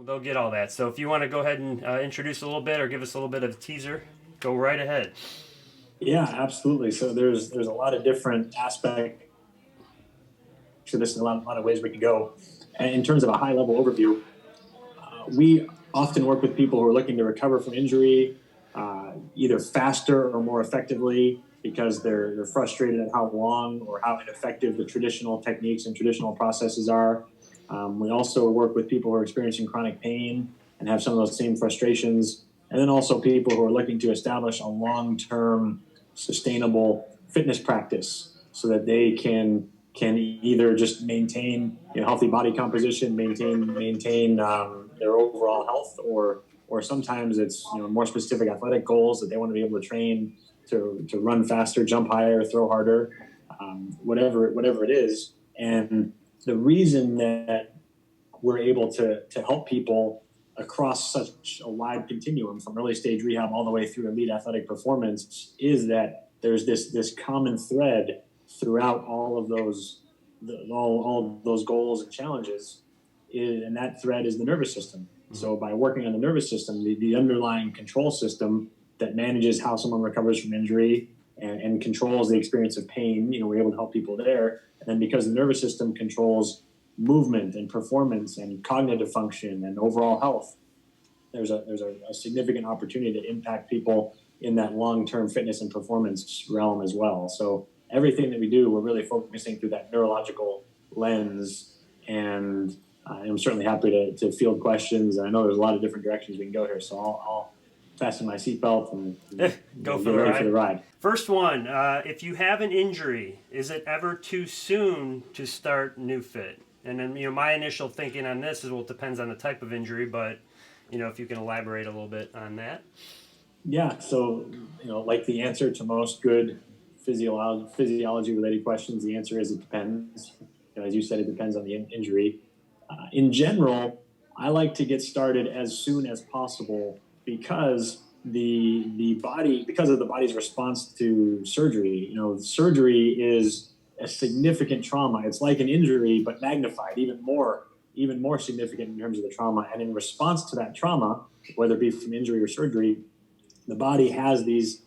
They'll get all that. So if you want to go ahead and introduce a little bit or give us a little bit of a teaser, go right ahead. Yeah, absolutely. So there's a lot of different aspects to this, and a lot of ways we can go. And in terms of a high level overview, we often work with people who are looking to recover from injury, either faster or more effectively because they're frustrated at how long or how ineffective the traditional techniques and traditional processes are. We also work with people who are experiencing chronic pain and have some of those same frustrations. And then also people who are looking to establish a long-term sustainable fitness practice so that they can either just maintain healthy body composition, maintain their overall health, or sometimes it's more specific athletic goals that they want to be able to train to run faster, jump higher, throw harder, whatever it is. And the reason that we're able to help people across such a wide continuum from early stage rehab all the way through elite athletic performance is that there's this common thread throughout all of those goals and challenges, and that thread is the nervous system. Mm-hmm. So by working on the nervous system, the underlying control system that manages how someone recovers from injury and controls the experience of pain, we're able to help people there. And then because the nervous system controls movement and performance and cognitive function and overall health, there's a significant opportunity to impact people in that long-term fitness and performance realm as well. So everything that we do, we're really focusing through that neurological lens. And I'm certainly happy to field questions. And I know there's a lot of different directions we can go here. So I'll fasten my seatbelt and go for the ride. First one, if you have an injury, is it ever too soon to start Neufit? And then, my initial thinking on this is, well, it depends on the type of injury, but, if you can elaborate a little bit on that. Yeah. So, like the answer to most good physiology related questions, the answer is it depends. As you said, it depends on the injury. In general, I like to get started as soon as possible because of the body's response to surgery. Surgery is a significant trauma. It's like an injury, but magnified, even more significant in terms of the trauma. And in response to that trauma, whether it be from injury or surgery, the body has these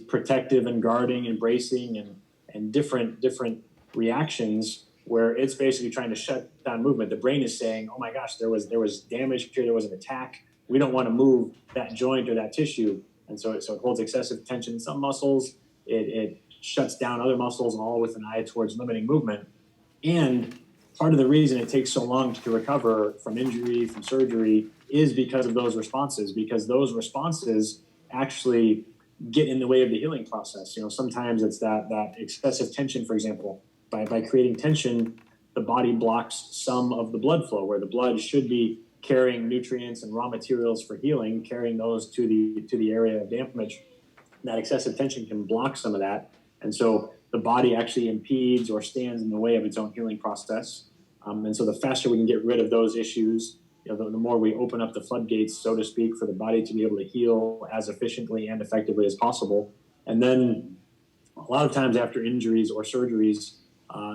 protective and guarding and bracing and different reactions where it's basically trying to shut down movement. The brain is saying, oh my gosh, there was damage here, there was an attack. We don't want to move that joint or that tissue. And so it holds excessive tension in some muscles. It shuts down other muscles, all with an eye towards limiting movement. And part of the reason it takes so long to recover from injury, from surgery, is because of those responses, because those responses actually get in the way of the healing process. Sometimes it's that excessive tension, for example. By creating tension, the body blocks some of the blood flow, where the blood should be carrying nutrients and raw materials for healing, carrying those to the area of damage. That excessive tension can block some of that. And so the body actually impedes or stands in the way of its own healing process. And so the faster we can get rid of those issues, the more we open up the floodgates, so to speak, for the body to be able to heal as efficiently and effectively as possible. And then a lot of times after injuries or surgeries,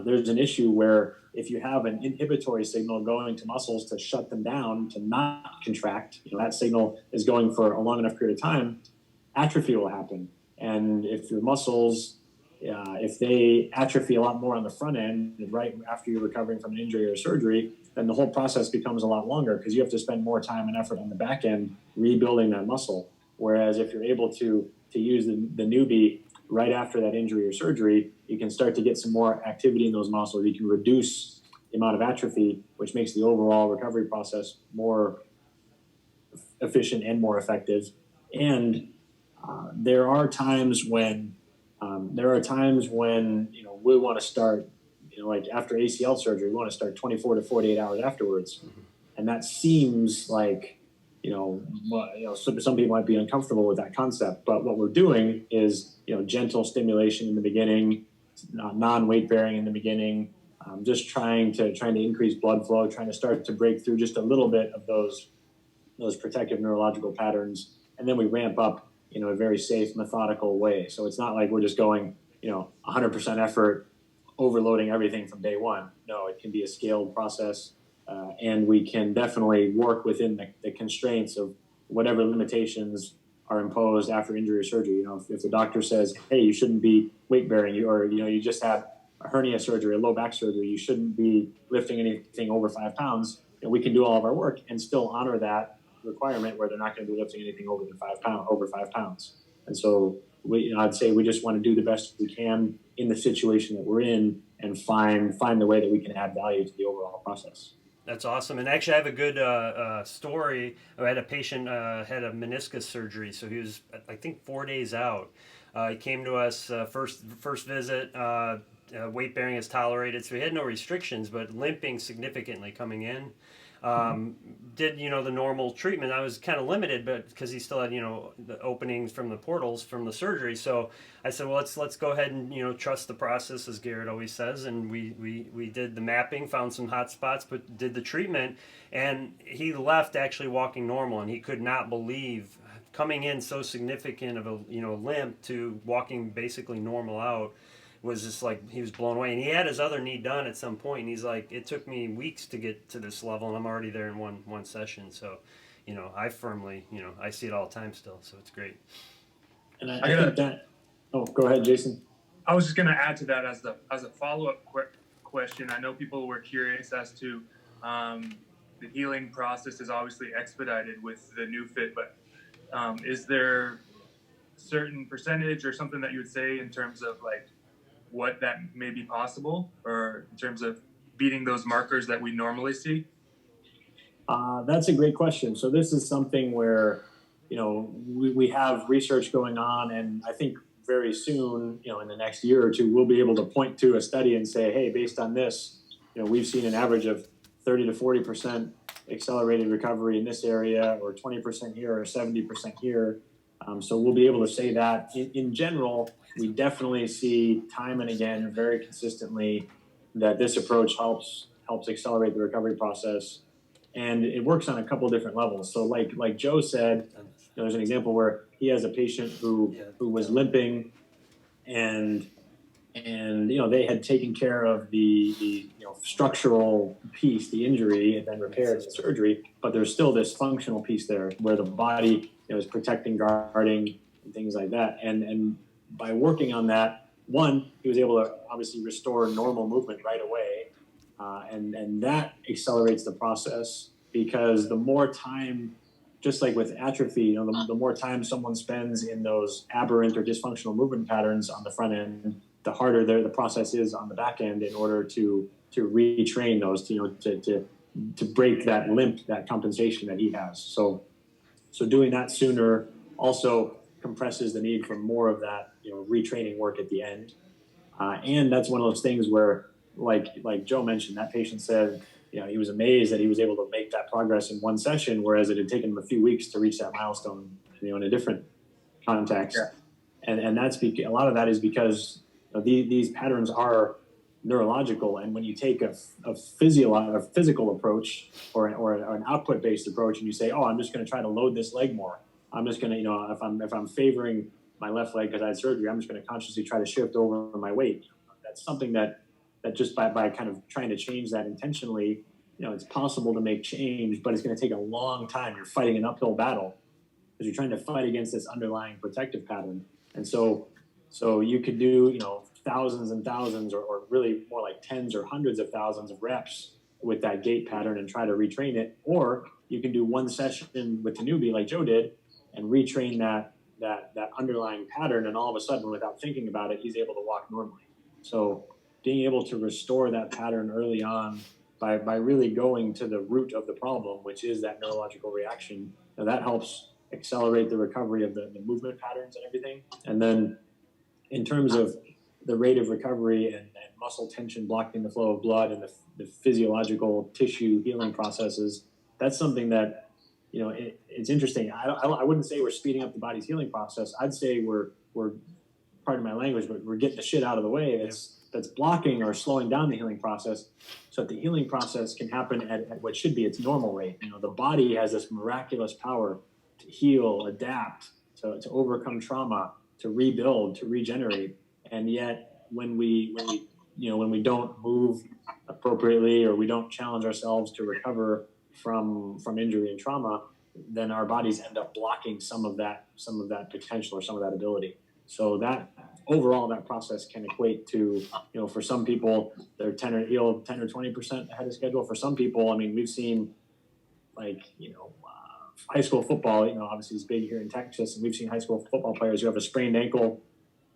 there's an issue where if you have an inhibitory signal going to muscles to shut them down, to not contract, that signal is going for a long enough period of time, atrophy will happen. And if your muscles, if they atrophy a lot more on the front end, right after you're recovering from an injury or surgery, then the whole process becomes a lot longer because you have to spend more time and effort on the back end rebuilding that muscle. Whereas if you're able to use the newbie right after that injury or surgery, you can start to get some more activity in those muscles. You can reduce the amount of atrophy, which makes the overall recovery process more efficient and more effective. And there are times when we want to start, like after ACL surgery, we want to start 24 to 48 hours afterwards. Mm-hmm. And that seems like, some people might be uncomfortable with that concept, but what we're doing is, gentle stimulation in the beginning, non-weight bearing in the beginning, just trying to increase blood flow, trying to start to break through just a little bit of those protective neurological patterns. And then we ramp up, in a very safe, methodical way. So it's not like we're just going, 100% effort, overloading everything from day one. No, it can be a scaled process. and we can definitely work within the constraints of whatever limitations are imposed after injury or surgery. You know, if the doctor says, hey, you shouldn't be weight bearing, or, you know, you just had a hernia surgery, a low back surgery, you shouldn't be lifting anything over 5 pounds, and we can do all of our work and still honor that requirement where they're not going to be lifting anything over 5 pounds. And so I'd say we just want to do the best we can in the situation that we're in and find the way that we can add value to the overall process. That's awesome. And actually, I have a good story. I had a patient had a meniscus surgery, so he was, I think, 4 days out. He came to us first visit. Weight bearing is tolerated, so he had no restrictions, but limping significantly coming in. Did, you know, the normal treatment. I was kind of limited, but because he still had, you know, the openings from the portals from the surgery. So I said, well, let's go ahead and, you know, trust the process, as Garrett always says. And we did the mapping, found some hot spots, but did the treatment, and he left actually walking normal, and he could not believe coming in so significant of a, you know, limp to walking basically normal out. Was just like, he was blown away. And he had his other knee done at some point, and he's like, it took me weeks to get to this level, and I'm already there in one session. So, you know, I firmly, you know, I see it all the time still, so it's great. And I think that, oh, go ahead, Jason. I was just going to add to that as a follow-up question. I know people were curious as to the healing process is obviously expedited with the Neufit, but is there certain percentage or something that you would say in terms of like what that may be possible, or in terms of beating those markers that we normally see? That's a great question. So this is something where, you know, we have research going on, and I think very soon, you know, in the next year or two, we'll be able to point to a study and say, hey, based on this, you know, we've seen an average of 30 to 40% accelerated recovery in this area, or 20% here, or 70% here. So we'll be able to say that in general, we definitely see time and again, very consistently, that this approach helps accelerate the recovery process, and it works on a couple different levels. So like Joe said, you know, there's an example where he has a patient who was limping, and you know, they had taken care of the you know, structural piece, the injury, and then repaired the surgery, but there's still this functional piece there where the body, you know, is protecting, guarding, and things like that. And by working on that, one, he was able to obviously restore normal movement right away, and that accelerates the process, because the more time, just like with atrophy, you know, the more time someone spends in those aberrant or dysfunctional movement patterns on the front end, the harder the process is on the back end in order to retrain those, you know, to break that limp, that compensation that he has. So doing that sooner also compresses the need for more of that, you know, retraining work at the end. And that's one of those things where, like Joe mentioned, that patient said, you know, he was amazed that he was able to make that progress in one session, whereas it had taken him a few weeks to reach that milestone, you know, in a different context. Yeah. And that's a lot of that is because, you know, these patterns are neurological, and when you take a physical approach or an output-based approach, and you say, oh, I'm just going to try to load this leg more. I'm just going to, you know, if I'm favoring my left leg because I had surgery, I'm just going to consciously try to shift over my weight. That's something that just by kind of trying to change that intentionally, you know, it's possible to make change, but it's going to take a long time. You're fighting an uphill battle because you're trying to fight against this underlying protective pattern. And so you could do, you know, thousands and thousands, or really more like tens or hundreds of thousands of reps with that gait pattern and try to retrain it. Or you can do one session with the newbie like Joe did and retrain that underlying pattern, and all of a sudden, without thinking about it, he's able to walk normally. So being able to restore that pattern early on by really going to the root of the problem, which is that neurological reaction, you know, that helps accelerate the recovery of the movement patterns and everything. And then in terms of the rate of recovery and muscle tension blocking the flow of blood and the physiological tissue healing processes, that's something that, you know, it's interesting. I wouldn't say we're speeding up the body's healing process. I'd say we're pardon my language, but we're getting the shit out of the way that's blocking or slowing down the healing process, so that the healing process can happen at what should be its normal rate. You know, the body has this miraculous power to heal, adapt, to overcome trauma, to rebuild, to regenerate. And yet when we when we don't move appropriately or we don't challenge ourselves to recover from injury and trauma, then our bodies end up blocking some of that potential or some of that ability. So that overall, that process can equate to, for some people, they're 10 or 20% ahead of schedule. For some people, I mean, we've seen high school football, obviously is big here in Texas, and we've seen high school football players who have a sprained ankle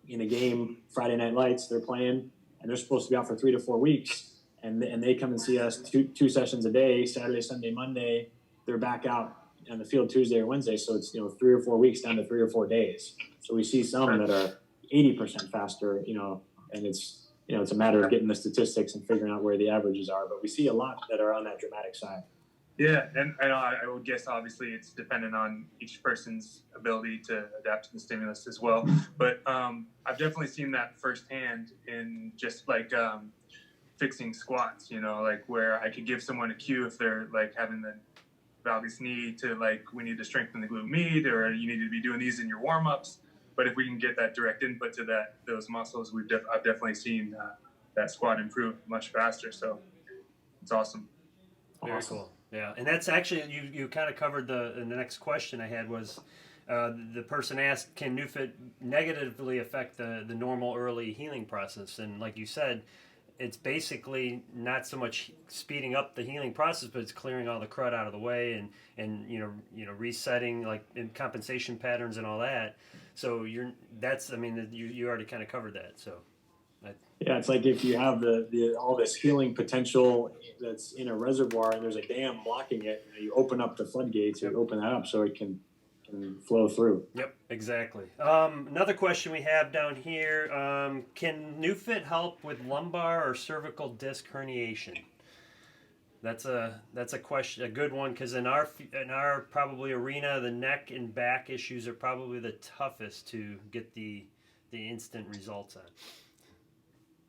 in a game, Friday Night Lights, they're playing, and they're supposed to be out for 3 to 4 weeks, and they come and see us two sessions a day, Saturday, Sunday, Monday. They're back out on the field Tuesday or Wednesday, so it's 3 or 4 weeks down to 3 or 4 days. So we see some that are 80% faster, and it's a matter of getting the statistics and figuring out where the averages are. But we see a lot that are on that dramatic side. Yeah, and I would guess obviously it's dependent on each person's ability to adapt to the stimulus as well. But I've definitely seen that firsthand in just like fixing squats, like where I could give someone a cue if they're like having the valgus knee to like, we need to strengthen the glute med, or you need to be doing these in your warm-ups. But if we can get that direct input to those muscles, I've definitely seen that squat improve much faster. So it's awesome. Very cool. Yeah, and that's actually, you kind of covered the next question I had was, the person asked, can Neufit negatively affect the normal early healing process? And like you said, it's basically not so much speeding up the healing process, but it's clearing all the crud out of the way and resetting like in compensation patterns and all that. So you already kind of covered that. So. Yeah, it's like if you have the all this healing potential that's in a reservoir and there's a dam blocking it, you open up the floodgates, you open that up so it can flow through. Yep, exactly. Another question we have down here, can Neufit help with lumbar or cervical disc herniation? That's a question, a good one, because in our probably arena, the neck and back issues are probably the toughest to get the instant results on.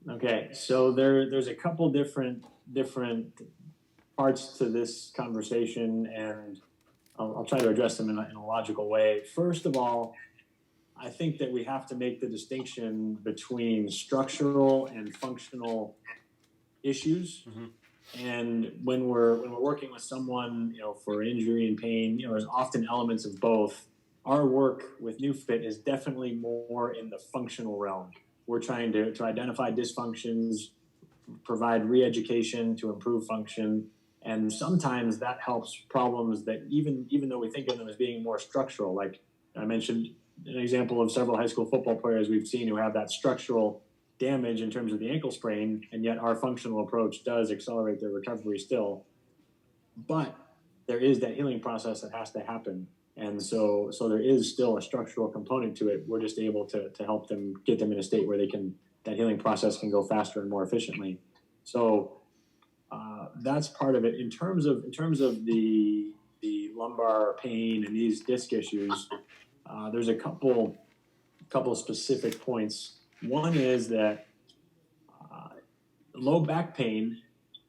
Okay, so there's a couple different parts to this conversation, and I'll try to address them in a logical way. First of all, I think that we have to make the distinction between structural and functional issues. Mm-hmm. And when we're working with someone, for injury and pain, there's often elements of both. Our work with Neufit is definitely more in the functional realm. We're trying to identify dysfunctions, provide re-education to improve function, and sometimes that helps problems that even though we think of them as being more structural, like I mentioned an example of several high school football players we've seen who have that structural damage in terms of the ankle sprain, and yet our functional approach does accelerate their recovery still. But there is that healing process that has to happen. And so there is still a structural component to it. We're just able to help them, get them in a state where that healing process can go faster and more efficiently. So that's part of it. In terms of the lumbar pain and these disc issues, there's a couple specific points. One is that low back pain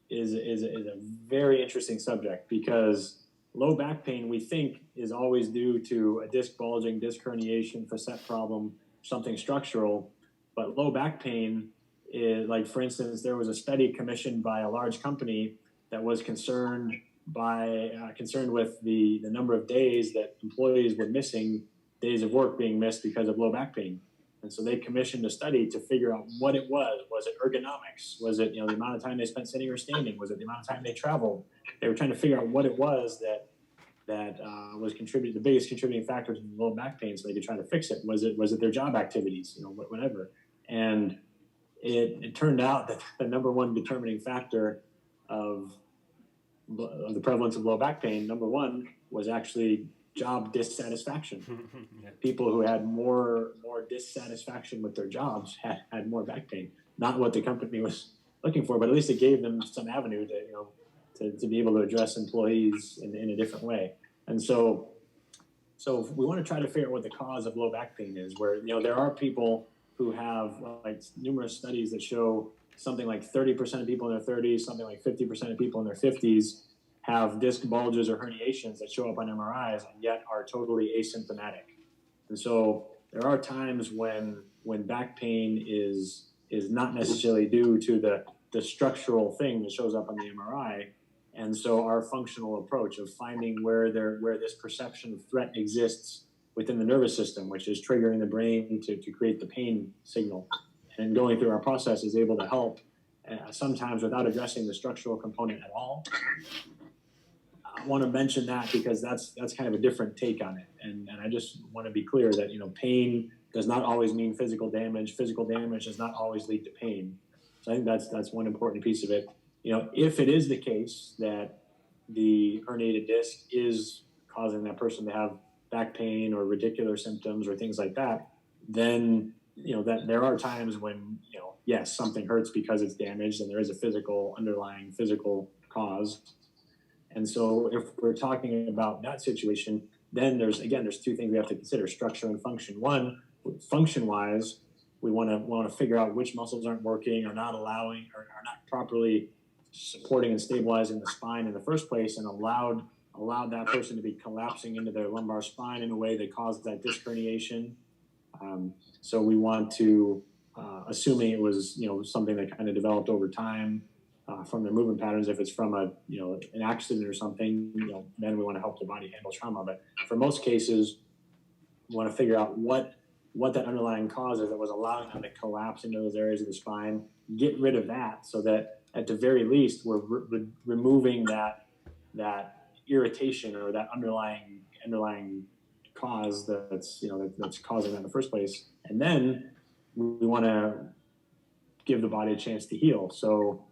is a very interesting subject, because low back pain, we think, is always due to a disc bulging, disc herniation, facet problem, something structural. But low back pain is, like, for instance, there was a study commissioned by a large company that was concerned with the number of days that employees were missing, days of work being missed because of low back pain. And so they commissioned a study to figure out what it was. Was it ergonomics? Was it the amount of time they spent sitting or standing? Was it the amount of time they traveled? They were trying to figure out what it was that was the biggest contributing factor to the low back pain, so they could try to fix it. Was it their job activities? Whatever. And it turned out that the number one determining factor of the prevalence of low back pain, number one, was actually job dissatisfaction. Yeah. People who had more dissatisfaction with their jobs had more back pain. Not what the company was looking for, but at least it gave them some avenue to be able to address employees in a different way. And so we want to try to figure out what the cause of low back pain is, where there are people who have like numerous studies that show something like 30% of people in their 30s, something like 50% of people in their 50s have disc bulges or herniations that show up on MRIs and yet are totally asymptomatic. And so there are times when back pain is is not necessarily due to the structural thing that shows up on the MRI. And so our functional approach of finding where this perception of threat exists within the nervous system, which is triggering the brain to create the pain signal, and going through our process is able to help sometimes without addressing the structural component at all. I want to mention that because that's kind of a different take on it. And I just want to be clear that, pain does not always mean physical damage. Physical damage does not always lead to pain. So I think that's one important piece of it. If it is the case that the herniated disc is causing that person to have back pain or radicular symptoms or things like that, then that there are times when yes, something hurts because it's damaged and there is a underlying physical cause. And so if we're talking about that situation, then there's two things we have to consider: structure and function. One, function wise, we want to figure out which muscles aren't working or not allowing or are not properly supporting and stabilizing the spine in the first place, and allowed that person to be collapsing into their lumbar spine in a way that caused that disc herniation. So we want to, assuming it was something that kind of developed over time from their movement patterns. If it's from an accident or something, then we want to help the body handle trauma. But for most cases, we want to figure out what that underlying cause is that was allowing them to collapse into those areas of the spine. Get rid of that, so that at the very least we're removing that irritation or that underlying cause that's causing that in the first place. And then we want to give the body a chance to heal. So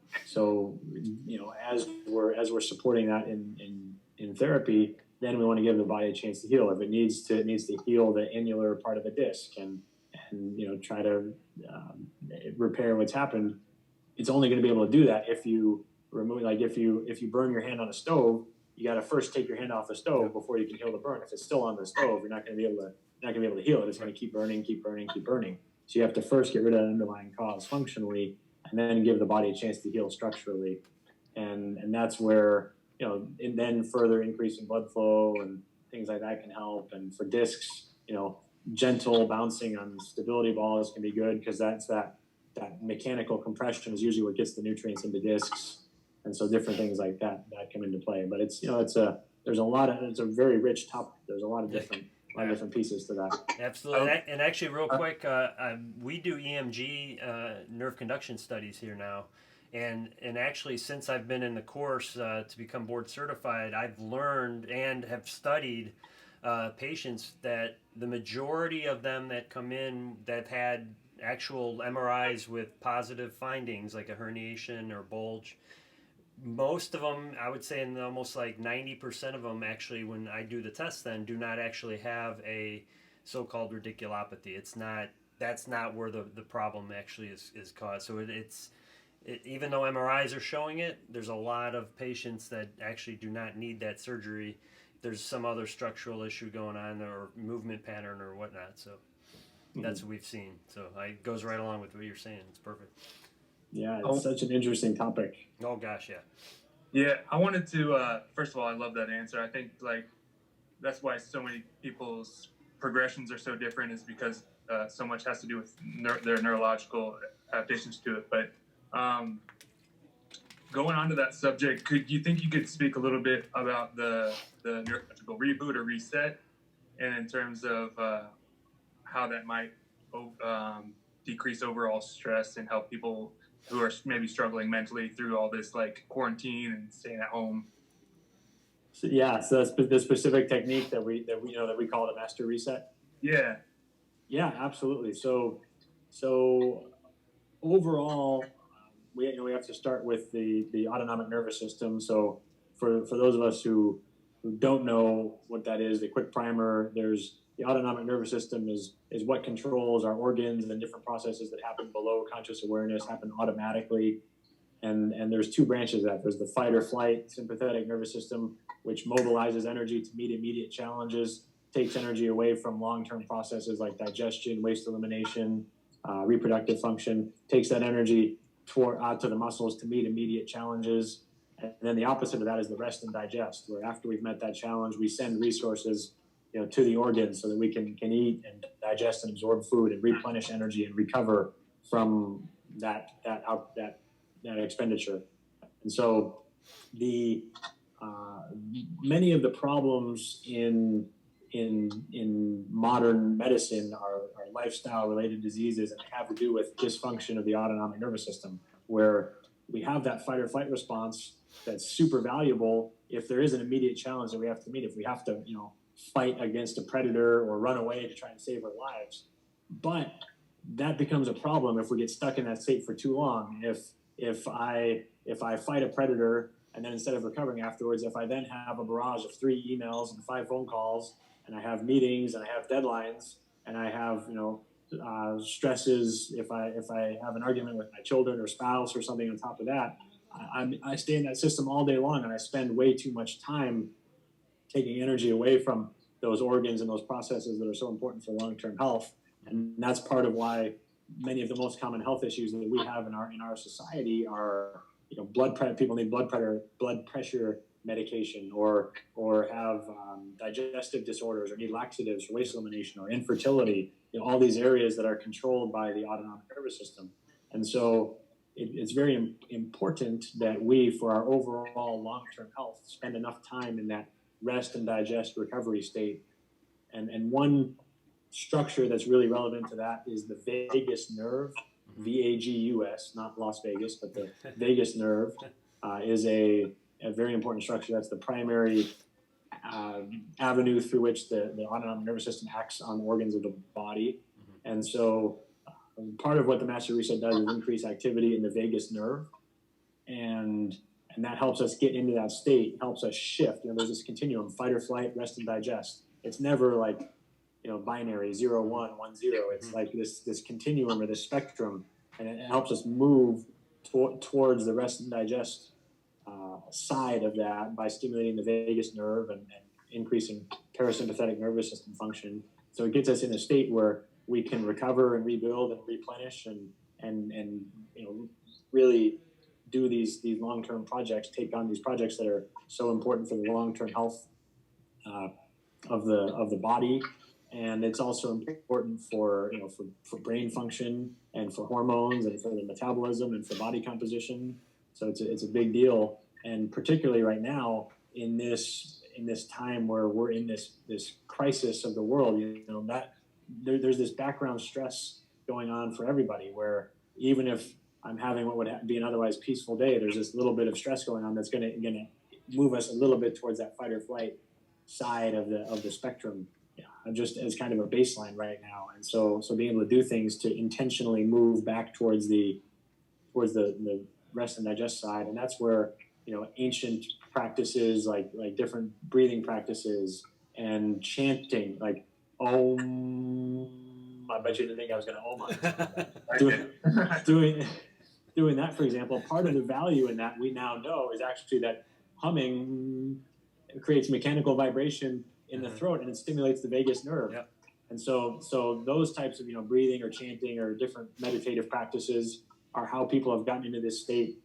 as we're supporting that in therapy, then we want to give the body a chance to heal. If it needs to heal the annular part of the disc and try to repair what's happened, it's only going to be able to do that if you remove, like if you burn your hand on a stove, you got to first take your hand off the stove before you can heal the burn. If it's still on the stove, you're not going to be able to heal it. It's going to keep burning. So you have to first get rid of the underlying cause functionally, and then give the body a chance to heal structurally. And that's where, and then further increasing blood flow and things like that can help. And for discs, gentle bouncing on stability balls can be good, because that mechanical compression is usually what gets the nutrients into discs. And so different things like that come into play. But it's a very rich topic. There's a lot of different pieces to that. Absolutely. And actually, real quick, we do EMG nerve conduction studies here now. And actually, since I've been in the course to become board certified, I've learned and have studied patients that the majority of them that come in that had actual MRIs with positive findings like a herniation or bulge, most of them, I would say in almost like 90% of them actually, when I do the test, then do not actually have a so-called radiculopathy. That's not where the problem actually is caused. So even though MRIs are showing it, there's a lot of patients that actually do not need that surgery. There's some other structural issue going on or movement pattern or whatnot. So that's what we've seen. So it goes right along with what you're saying. It's perfect. Yeah, it's such an interesting topic. Oh gosh, yeah. Yeah, I wanted to. First of all, I love that answer. I think that's why so many people's progressions are so different, is because so much has to do with their neurological adaptations to it. But going on to that subject, could you could speak a little bit about the neurological reboot or reset, and in terms of how that might decrease overall stress and help people who are maybe struggling mentally through all this quarantine and staying at home? So that's the specific technique that we call it a master reset. Yeah, absolutely. So overall, we have to start with the autonomic nervous system. So for those of us who don't know what that is, the quick primer, there's the autonomic nervous system is what controls our organs and different processes that happen below conscious awareness, happen automatically. And there's two branches of that. There's the fight or flight sympathetic nervous system, which mobilizes energy to meet immediate challenges, takes energy away from long-term processes like digestion, waste elimination, reproductive function, takes that energy out to the muscles to meet immediate challenges. And then the opposite of that is the rest and digest, where after we've met that challenge, we send resources to the organs so that we can eat and digest and absorb food and replenish energy and recover from that expenditure. And so the many of the problems in modern medicine are lifestyle related diseases, and they have to do with dysfunction of the autonomic nervous system, where we have that fight or flight response that's super valuable if there is an immediate challenge that we have to meet, if we have to, fight against a predator or run away to try and save our lives. But that becomes a problem if we get stuck in that state for too long. If I fight a predator and then instead of recovering afterwards, if I then have a barrage of 3 emails and 5 phone calls, and I have meetings and I have deadlines and I have stresses, if I have an argument with my children or spouse or something on top of that, I stay in that system all day long, and I spend way too much time taking energy away from those organs and those processes that are so important for long-term health. And that's part of why many of the most common health issues that we have in our society are, people need blood pressure medication, or have digestive disorders, or need laxatives for waste elimination, or infertility. All these areas that are controlled by the autonomic nervous system. And so it's very important that we, for our overall long-term health, spend enough time in that rest and digest recovery state. And one structure that's really relevant to that is the vagus nerve, VAGUS, not Las Vegas, but the vagus nerve is a very important structure. That's the primary avenue through which the autonomic nervous system acts on organs of the body. And so part of what the Master Reset does is increase activity in the vagus nerve, and that helps us get into that state, helps us shift. There's this continuum: fight or flight, rest and digest. It's never like binary 0 1 1 0. It's like this continuum or this spectrum, and it helps us move towards the rest and digest side of that by stimulating the vagus nerve and increasing parasympathetic nervous system function. So it gets us in a state where we can recover and rebuild and replenish and really do these long-term projects, take on these projects that are so important for the long-term health of the body. And it's also important for brain function and for hormones and for the metabolism and for body composition. So it's a big deal. And particularly right now in this time where we're in this crisis of the world, that there's this background stress going on for everybody, where even if I'm having what would be an otherwise peaceful day, there's this little bit of stress going on that's going to move us a little bit towards that fight or flight side of the spectrum, just as kind of a baseline right now. And so being able to do things to intentionally move back towards the rest and digest side, and that's where ancient practices like different breathing practices and chanting, like Om. I bet you didn't think I was going to Om on it. Doing that, for example, part of the value in that we now know is actually that humming creates mechanical vibration in the throat, and it stimulates the vagus nerve. Yep. And so those types of breathing or chanting or different meditative practices are how people have gotten into this state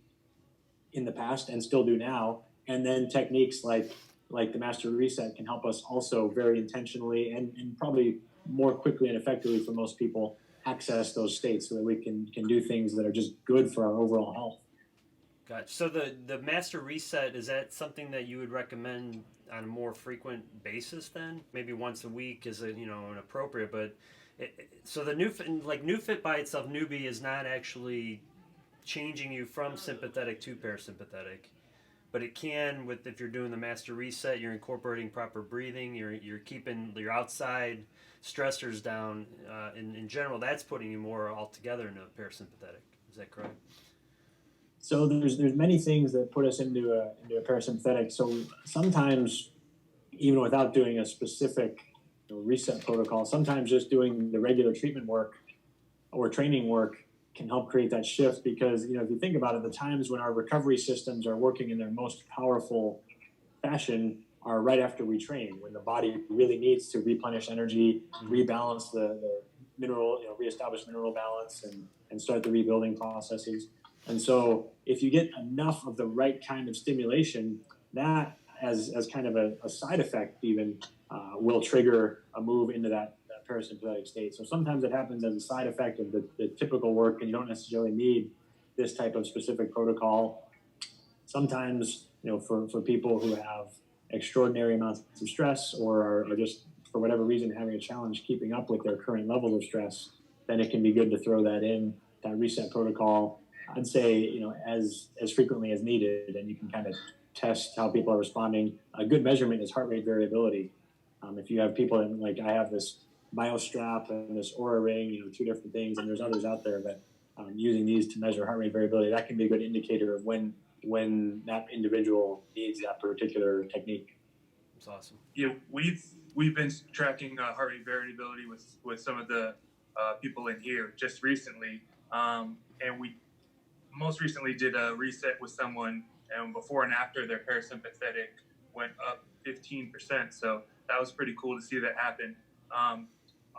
in the past and still do now. And then techniques like the Master Reset can help us also very intentionally and probably more quickly and effectively for most people access those states so that we can do things that are just good for our overall health. Gotcha. So the Master Reset, is that something that you would recommend on a more frequent basis then? Maybe once a week is an appropriate, but so the Neufit by itself, Newbie, is not actually changing you from sympathetic to parasympathetic, but it can if you're doing the Master Reset, you're incorporating proper breathing, you're keeping your outside stressors down. In general, that's putting you more altogether into a parasympathetic. Is that correct? So there's many things that put us into a parasympathetic. So sometimes, even without doing a specific reset protocol, sometimes just doing the regular treatment work or training work can help create that shift. Because if you think about it, the times when our recovery systems are working in their most powerful fashion are right after we train, when the body really needs to replenish energy, rebalance the mineral, reestablish mineral balance, and start the rebuilding processes. And so if you get enough of the right kind of stimulation, that as kind of a side effect even will trigger a move into that parasympathetic state. So sometimes it happens as a side effect of the typical work, and you don't necessarily need this type of specific protocol. Sometimes, for people who have extraordinary amounts of stress or are just for whatever reason having a challenge keeping up with their current level of stress, then it can be good to throw that in, that reset protocol. I'd say, as frequently as needed, and you can kind of test how people are responding. A good measurement is heart rate variability. If you have people that, like I have this BioStrap and this Aura Ring, two different things, and there's others out there, but using these to measure heart rate variability, that can be a good indicator of when that individual needs that particular technique. That's awesome. Yeah, we've been tracking heart rate variability with some of the people in here just recently, and we most recently did a reset with someone, and before and after their parasympathetic went up 15%. So that was pretty cool to see that happen.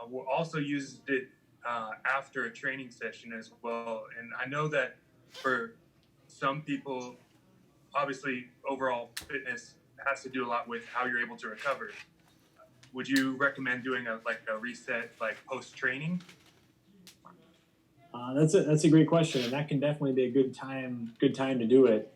We also used it after a training session as well, and I know that for some people, obviously overall fitness has to do a lot with how you're able to recover. Would you recommend doing a reset post training? That's a great question, and that can definitely be a good time to do it.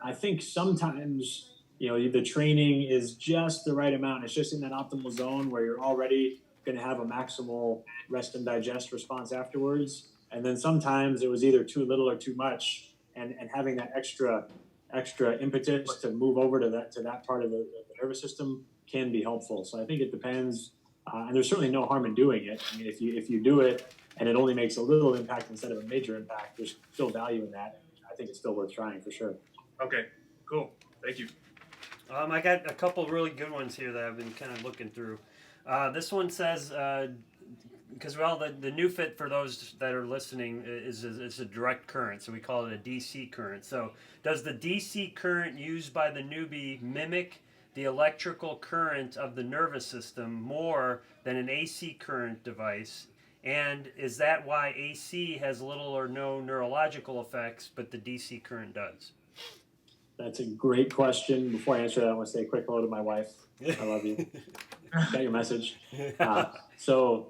I think sometimes the training is just the right amount. It's just in that optimal zone where you're already going to have a maximal rest and digest response afterwards. And then sometimes it was either too little or too much, and having that extra impetus to move over to that part of the nervous system can be helpful. So I think it depends, and there's certainly no harm in doing it. I mean, if you do it and it only makes a little impact instead of a major impact, there's still value in that. I think it's still worth trying for sure. Okay, cool. Thank you. I got a couple really good ones here that I've been kind of looking through. This one says, because the Neufit, for those that are listening, is a direct current, so we call it a DC current. So does the DC current used by the newbie mimic the electrical current of the nervous system more than an AC current device? And is that why AC has little or no neurological effects, but the DC current does? That's a great question. Before I answer that, I want to say a quick hello to my wife. I love you. Got your message. So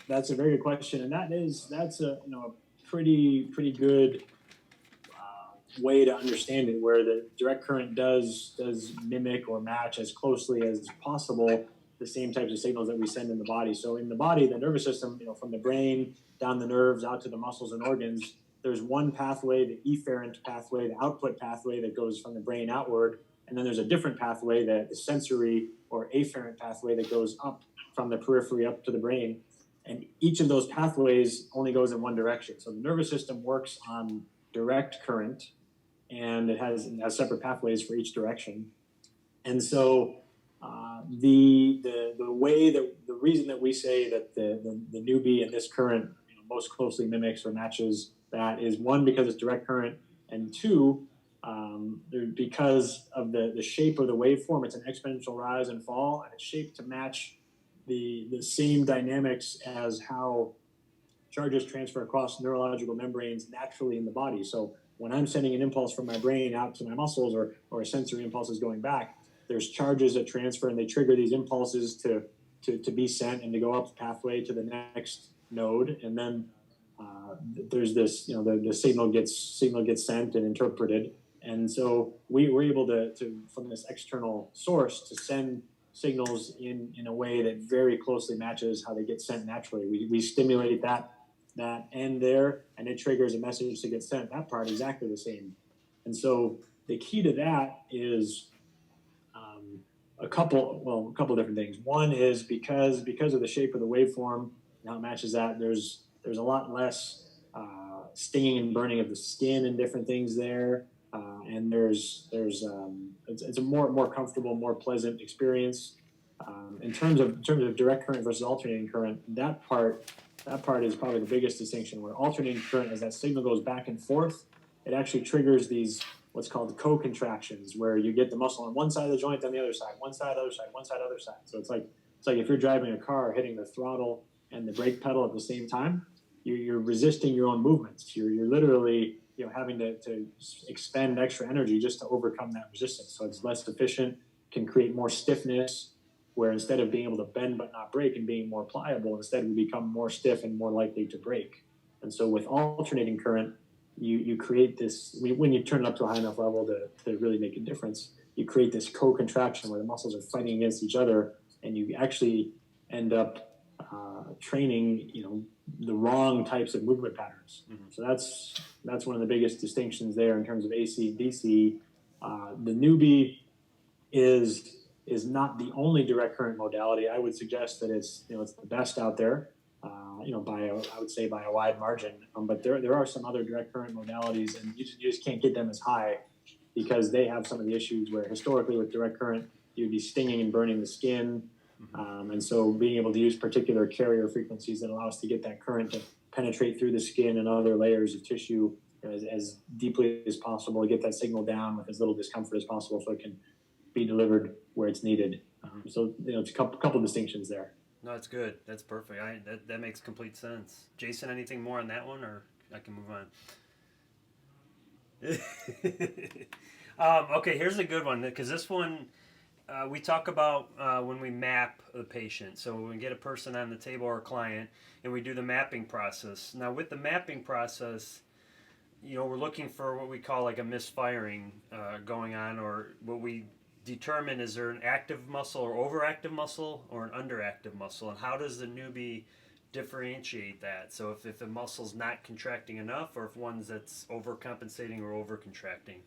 that's a very good question, and that's a pretty good way to understand it, where the direct current does mimic or match as closely as possible the same types of signals that we send in the body. So in the body, the nervous system, from the brain down the nerves out to the muscles and organs, there's one pathway, the efferent pathway, the output pathway that goes from the brain outward, and then there's a different pathway, the sensory or afferent pathway that goes up from the periphery up to the brain. And each of those pathways only goes in one direction. So the nervous system works on direct current, and it has separate pathways for each direction. And so the reason that we say that the newbie in this current most closely mimics or matches that is, one, because it's direct current, and two, because of the shape of the waveform. It's an exponential rise and fall, and it's shaped to match the same dynamics as how charges transfer across neurological membranes naturally in the body. So when I'm sending an impulse from my brain out to my muscles, or a sensory impulse is going back, there's charges that transfer, and they trigger these impulses to be sent and to go up the pathway to the next node. And then there's this, the signal gets sent and interpreted. And so we're able to from this external source to send signals in a way that very closely matches how they get sent naturally. We stimulate that end there, and it triggers a message to get sent. That part exactly the same. And so the key to that is a couple different things. One is because of the shape of the waveform and how it matches that, there's a lot less stinging and burning of the skin and different things there, and it's a more comfortable, more pleasant experience. In terms of direct current versus alternating current, that part is probably the biggest distinction. Where alternating current, as that signal goes back and forth, it actually triggers these what's called co-contractions, where you get the muscle on one side of the joint, then the other side, one side, other side, one side, other side. So it's like if you're driving a car, hitting the throttle and the brake pedal at the same time, you're resisting your own movements. You're literally having to expend extra energy just to overcome that resistance. So it's less efficient, can create more stiffness, where instead of being able to bend but not break and being more pliable, instead we become more stiff and more likely to break. And so with alternating current, you create this, when you turn it up to a high enough level to really make a difference, you create this co-contraction where the muscles are fighting against each other, and you actually end up training, the wrong types of movement patterns. So that's one of the biggest distinctions there in terms of AC and DC. The newbie is not the only direct current modality. I would suggest that it's the best out there. I would say by a wide margin. But there are some other direct current modalities, and you just can't get them as high because they have some of the issues where historically with direct current, you'd be stinging and burning the skin. And so being able to use particular carrier frequencies that allow us to get that current to penetrate through the skin and other layers of tissue as deeply as possible, get that signal down with as little discomfort as possible so it can be delivered where it's needed. So it's a couple distinctions there. No, that's good. That's perfect. That makes complete sense. Jason, anything more on that one, or I can move on? Okay, here's a good one, because this one we talk about when we map a patient. So when we get a person on the table or a client, and we do the mapping process. Now, with the mapping process, we're looking for what we call like a misfiring going on, or what we determine, is there an active muscle or overactive muscle or an underactive muscle, and how does the newbie differentiate that? So if a muscle's not contracting enough, or if one's that's overcompensating or overcontracting,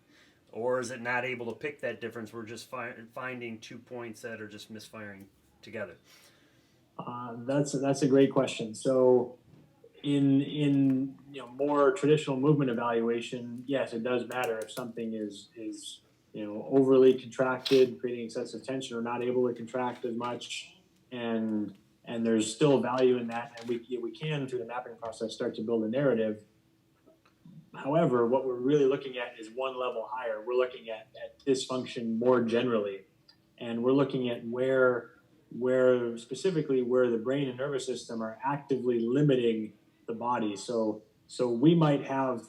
or is it not able to pick that difference? We're just finding 2 points that are just misfiring together. That's a great question. So in more traditional movement evaluation, yes, it does matter if something is overly contracted, creating excessive tension, or not able to contract as much, and there's still value in that, and we can, through the mapping process, start to build a narrative. However, what we're really looking at is one level higher. We're looking at dysfunction more generally, and we're looking at where specifically where the brain and nervous system are actively limiting the body. So we might have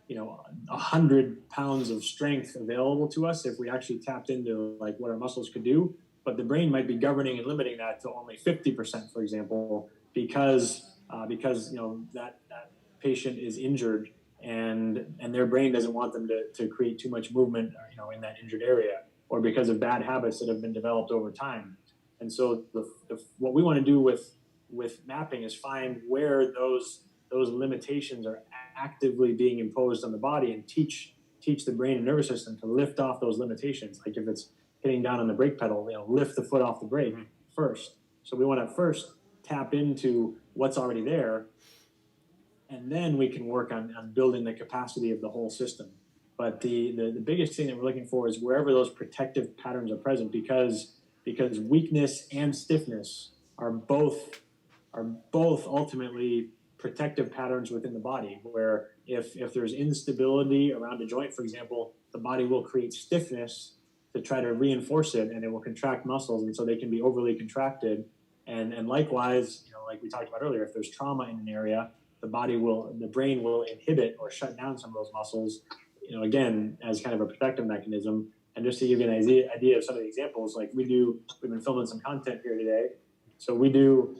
100 pounds of strength available to us if we actually tapped into like what our muscles could do, but the brain might be governing and limiting that to only 50%, for example, because that patient is injured and their brain doesn't want them to create too much movement in that injured area, or because of bad habits that have been developed over time. And so what we want to do with mapping is find where those limitations are actively being imposed on the body, and teach the brain and nervous system to lift off those limitations. Like if it's hitting down on the brake pedal, lift the foot off the brake first. So we want to first tap into what's already there, and then we can work on building the capacity of the whole system. But the biggest thing that we're looking for is wherever those protective patterns are present, because weakness and stiffness are both ultimately protective patterns within the body, where if there's instability around a joint, for example, the body will create stiffness to try to reinforce it, and it will contract muscles, and so they can be overly contracted. And likewise, like we talked about earlier, if there's trauma in an area, the brain will inhibit or shut down some of those muscles, again, as kind of a protective mechanism. And just to give you an idea of some of the examples, like we've been filming some content here today, so we do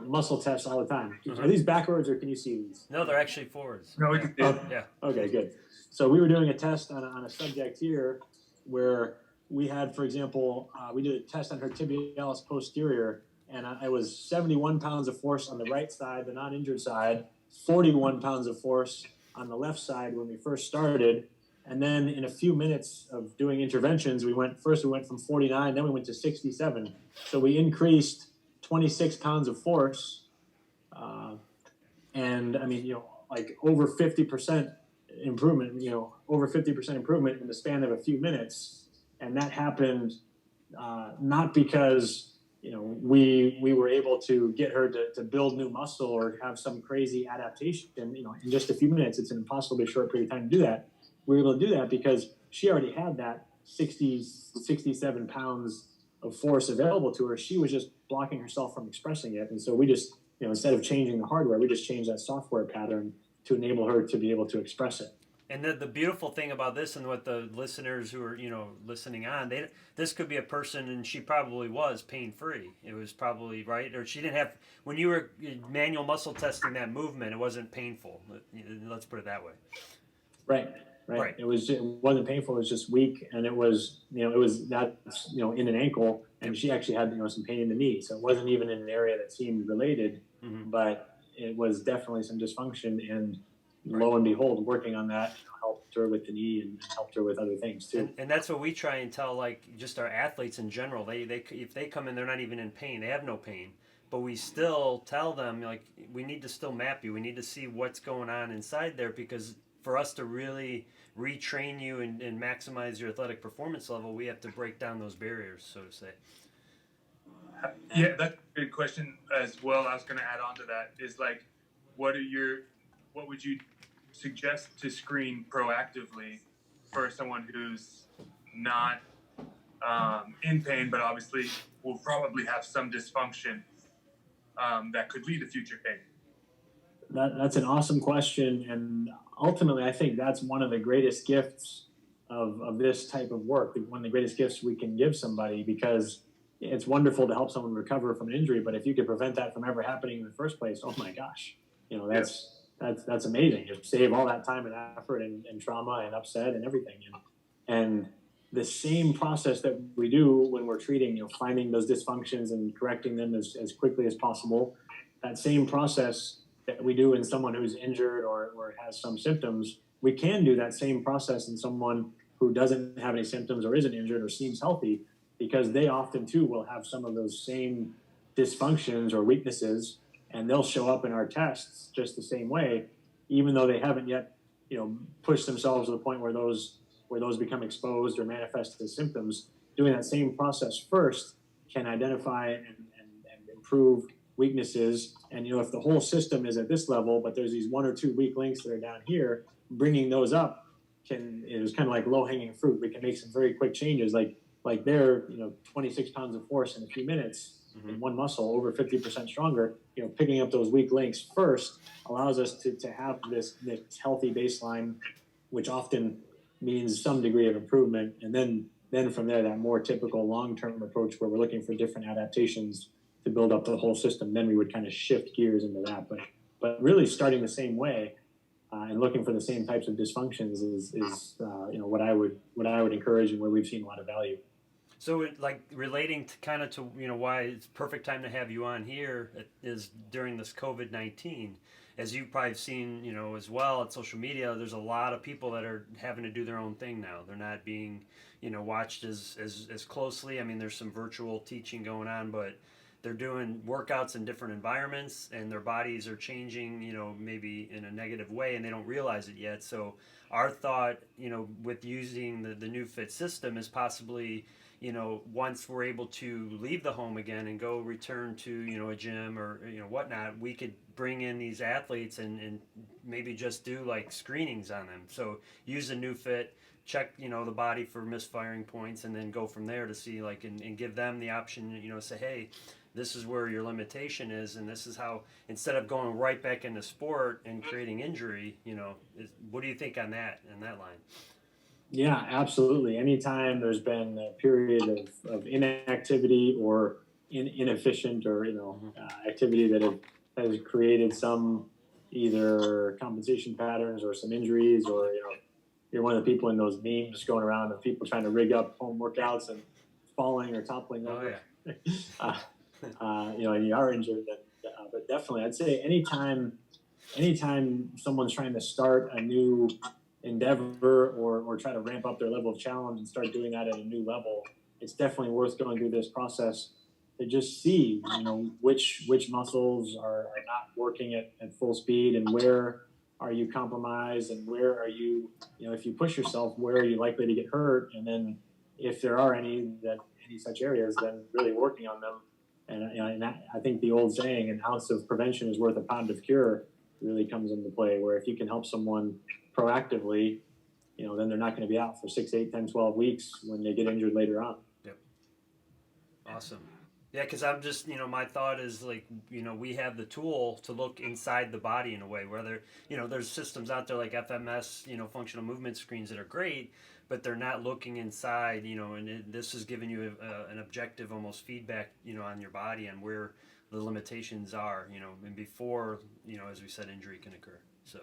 muscle tests all the time. Are these backwards, or can you see these? No, they're actually forwards. No, we can see it. Yeah. Okay, good. So we were doing a test on a subject here where we had, for example, we did a test on her tibialis posterior, and it was 71 pounds of force on the right side, the non-injured side, 41 pounds of force on the left side when we first started. And then in a few minutes of doing interventions, we went from 49, then we went to 67. So we increased 26 pounds of force. And I mean, like over 50% improvement, over 50% improvement in the span of a few minutes. And that happened not because, we were able to get her to build new muscle or have some crazy adaptation, in just a few minutes. It's an impossibly short period of time to do that. We were able to do that because she already had that 67 pounds of force available to her. She was just blocking herself from expressing it. And so we just, instead of changing the hardware, we just changed that software pattern to enable her to be able to express it. And the beautiful thing about this, and what the listeners who are listening on, this could be a person, and she probably was pain free. It was probably right, or she didn't have, when you were manual muscle testing that movement, it wasn't painful. Let's put it that way. Right. Right. It wasn't painful. It was just weak, and it was that in an ankle, and she actually had some pain in the knee. So it wasn't even in an area that seemed related, but it was definitely some dysfunction. And lo and behold, working on that helped her with the knee and helped her with other things too. And that's what we try and tell, like, just our athletes in general. They if they come in, they're not even in pain. They have no pain. But we still tell them, like, we need to still map you. We need to see what's going on inside there, because for us to really retrain you and maximize your athletic performance level, we have to break down those barriers, so to say. Yeah, that's a good question as well. I was going to add on to that is, like, what would you suggest to screen proactively for someone who's not in pain, but obviously will probably have some dysfunction that could lead to future pain? That's an awesome question, and ultimately, I think that's one of the greatest gifts of this type of work. One of the greatest gifts we can give somebody, because it's wonderful to help someone recover from an injury, but if you could prevent that from ever happening in the first place, oh my gosh, that's amazing. You save all that time and effort and trauma and upset and everything. And the same process that we do when we're treating, finding those dysfunctions and correcting them as quickly as possible, that same process that we do in someone who's injured or has some symptoms, we can do that same process in someone who doesn't have any symptoms or isn't injured or seems healthy, because they often too will have some of those same dysfunctions or weaknesses, and they'll show up in our tests just the same way, even though they haven't yet, pushed themselves to the point where those become exposed or manifest as symptoms. Doing that same process first can identify and improve weaknesses. And if the whole system is at this level, but there's these one or two weak links that are down here, bringing those up is kind of like low-hanging fruit. We can make some very quick changes, like they're 26 pounds of force in a few minutes in one muscle, over 50% stronger. Picking up those weak links first allows us to have this healthy baseline, which often means some degree of improvement, and then from there, that more typical long-term approach where we're looking for different adaptations to build up the whole system, then we would kind of shift gears into that. But really starting the same way and looking for the same types of dysfunctions is what I would encourage, and where we've seen a lot of value. So, relating to why it's perfect time to have you on here is during this COVID-19. As you've probably seen, as well at social media, there's a lot of people that are having to do their own thing now. They're not being, watched as closely. I mean, there's some virtual teaching going on, but they're doing workouts in different environments, and their bodies are changing, maybe in a negative way, and they don't realize it yet. So our thought, with using the Neufit system is possibly, once we're able to leave the home again and go return to, a gym or, whatnot, we could bring in these athletes and maybe just do like screenings on them. So use the Neufit, check, the body for misfiring points, and then go from there to see, and give them the option, say, hey, this is where your limitation is, and this is how, instead of going right back into sport and creating injury, what do you think on that line? Yeah, absolutely. Anytime there's been a period of inactivity or inefficient or activity that has created some either compensation patterns or some injuries, or you're one of the people in those memes going around of people trying to rig up home workouts and falling or toppling over. Oh, yeah. And you are injured, but definitely, I'd say anytime someone's trying to start a new endeavor or try to ramp up their level of challenge and start doing that at a new level, it's definitely worth going through this process to just see, which muscles are not working at full speed, and where are you compromised, and where are you, if you push yourself, where are you likely to get hurt, and then if there are any such areas, then really working on them. And I think the old saying, an ounce of prevention is worth a pound of cure, really comes into play, where if you can help someone proactively, then they're not going to be out for 6, 8, 10, 12 weeks when they get injured later on. Yep. Awesome. Yeah, because I'm just, my thought is like, we have the tool to look inside the body in a way. Whether, there's systems out there like FMS, functional movement screens that are great, but they're not looking inside, and this is giving you an objective, almost feedback, on your body and where the limitations are, and before, as we said, injury can occur. So.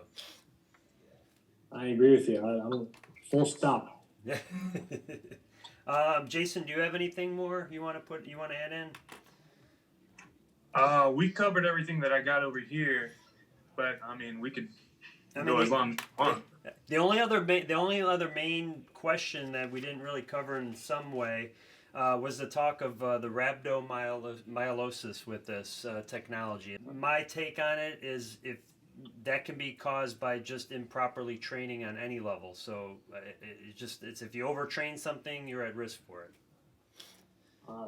I agree with you. I'm full stop. Jason, do you have anything more you want to add in? We covered everything that I got over here, but I mean, we could go as long as we want. The only other main question that we didn't really cover in some way was the talk of the rhabdomyolysis with this technology. My take on it is if that can be caused by just improperly training on any level. So it's if you overtrain something, you're at risk for it.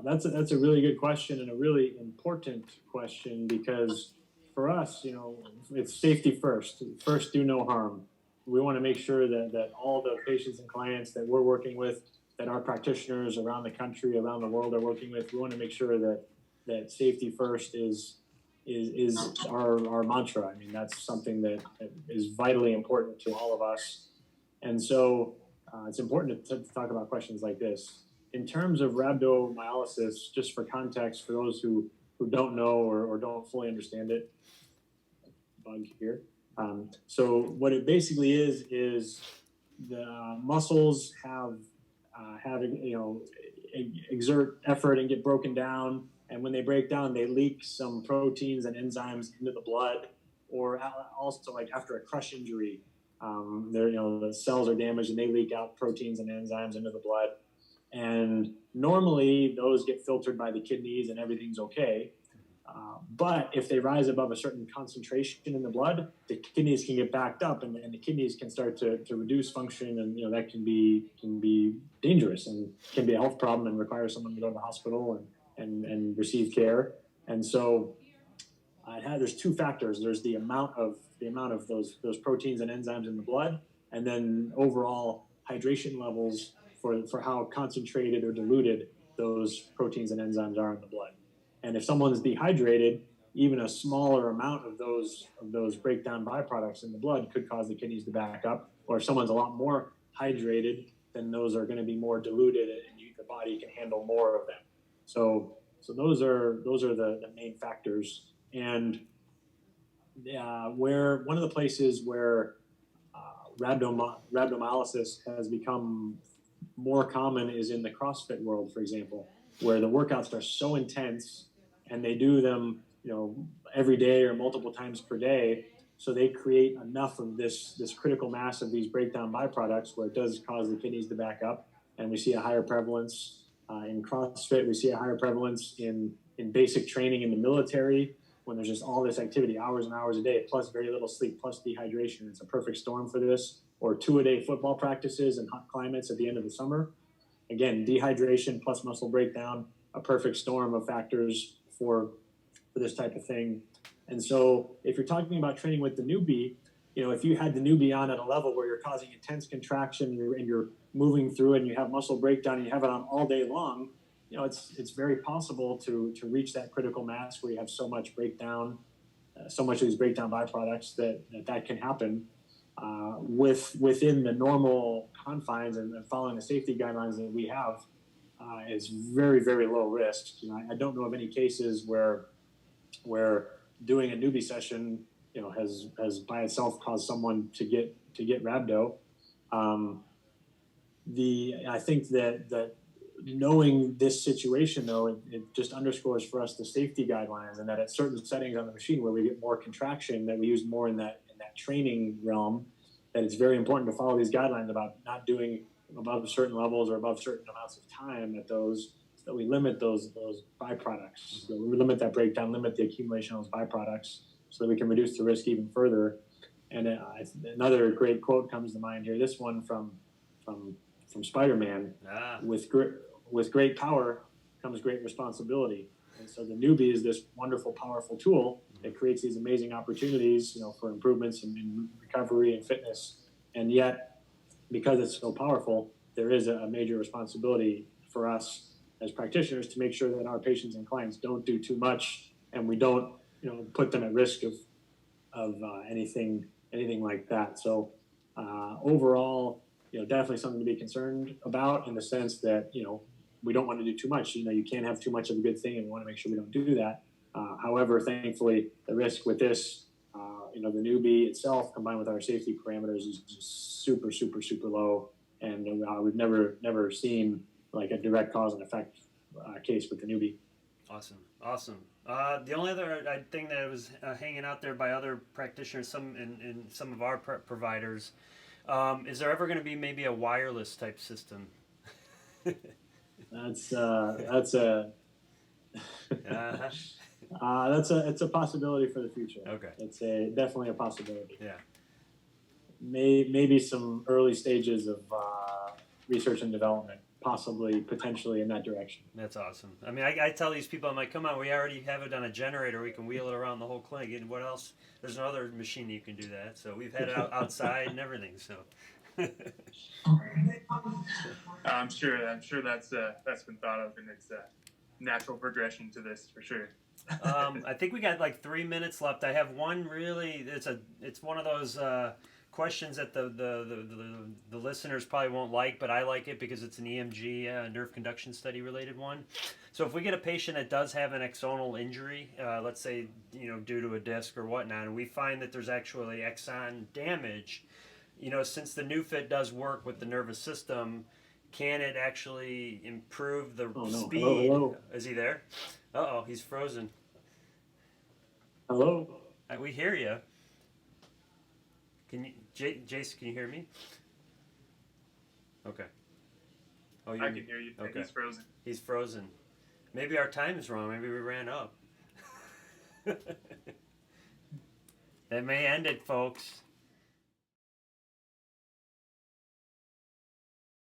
That's a really good question and a really important question because for us, it's safety first. First, do no harm. We want to make sure that all the patients and clients that we're working with, that our practitioners around the country, around the world are working with, we want to make sure that safety first is our mantra. I mean, that's something that is vitally important to all of us. And so it's important to talk about questions like this. In terms of rhabdomyolysis, just for context, for those who don't know or don't fully understand it, bug here. So what it basically is the muscles exert effort and get broken down. And when they break down, they leak some proteins and enzymes into the blood, or also like after a crush injury, the cells are damaged and they leak out proteins and enzymes into the blood. And normally those get filtered by the kidneys and everything's okay. But if they rise above a certain concentration in the blood, the kidneys can get backed up and the kidneys can start to reduce function. And, that can be dangerous and can be a health problem and require someone to go to the hospital and receive care. And so there's two factors. There's the amount of those proteins and enzymes in the blood, and then overall hydration levels for how concentrated or diluted those proteins and enzymes are in the blood. And if someone's dehydrated, even a smaller amount of those breakdown byproducts in the blood could cause the kidneys to back up. Or if someone's a lot more hydrated, then those are going to be more diluted, and the body can handle more of them. So those are the main factors. And where one of the places where rhabdomyolysis has become more common is in the CrossFit world, for example, where the workouts are so intense and they do them, every day or multiple times per day. So they create enough of this critical mass of these breakdown byproducts where it does cause the kidneys to back up. And we see a higher prevalence in CrossFit. We see a higher prevalence in basic training in the military when there's just all this activity, hours and hours a day, plus very little sleep, plus dehydration. It's a perfect storm for this. Or 2-a-day football practices in hot climates at the end of the summer. Again, dehydration plus muscle breakdown, a perfect storm of factors for this type of thing. And so if you're talking about training with the newbie, if you had the newbie on at a level where you're causing intense contraction and you're moving through it and you have muscle breakdown and you have it on all day long, it's very possible to reach that critical mass where you have so much breakdown, so much of these breakdown byproducts that can happen. Within the normal confines and following the safety guidelines that we have, is very, very low risk. I don't know of any cases where doing a newbie session, has by itself caused someone to get rhabdo. I think that knowing this situation, though, it just underscores for us the safety guidelines, and that at certain settings on the machine where we get more contraction, that we use more in that training realm, that it's very important to follow these guidelines about not doing above certain levels or above certain amounts of time at those, so that we limit those byproducts. So we limit that breakdown, limit the accumulation of those byproducts, so that we can reduce the risk even further. And another great quote comes to mind here. This one from Spider-Man. With great power comes great responsibility. And so the newbie is this wonderful, powerful tool that creates these amazing opportunities, for improvements in recovery and fitness. And yet, because it's so powerful, there is a major responsibility for us as practitioners to make sure that our patients and clients don't do too much, and we don't, put them at risk of anything like that. So overall, definitely something to be concerned about in the sense that, we don't want to do too much. You can't have too much of a good thing, and we want to make sure we don't do that. However, thankfully, the risk with this, the newbie itself combined with our safety parameters is just super, super, super low. And we've never seen like a direct cause and effect case with the newbie. Awesome. The only other thing that was hanging out there by other practitioners, some of our providers, is there ever going to be maybe a wireless type system? It's a possibility for the future. Okay. It's definitely a possibility. Yeah. Maybe some early stages of research and development, potentially in that direction. That's awesome. I mean, I tell these people, I'm like, come on, we already have it on a generator. We can wheel it around the whole clinic. And what else? There's another machine you can do that. So we've had it outside and everything. So. I'm sure that's been thought of, and it's a natural progression to this for sure. I think we got like 3 minutes left. I have one really. It's one of those questions that the listeners probably won't like, but I like it because it's an EMG nerve conduction study related one. So if we get a patient that does have an axonal injury, let's say due to a disc or whatnot, and we find that there's actually axon damage, since the Neufit does work with the nervous system, can it actually improve the speed? Hello. Is he there? Uh-oh, he's frozen. Hello. We hear you. Can you, Jason? Can you hear me? Okay. Oh, I can hear you. Okay. He's frozen. He's frozen. Maybe our time is wrong. Maybe we ran up. That may end it, folks.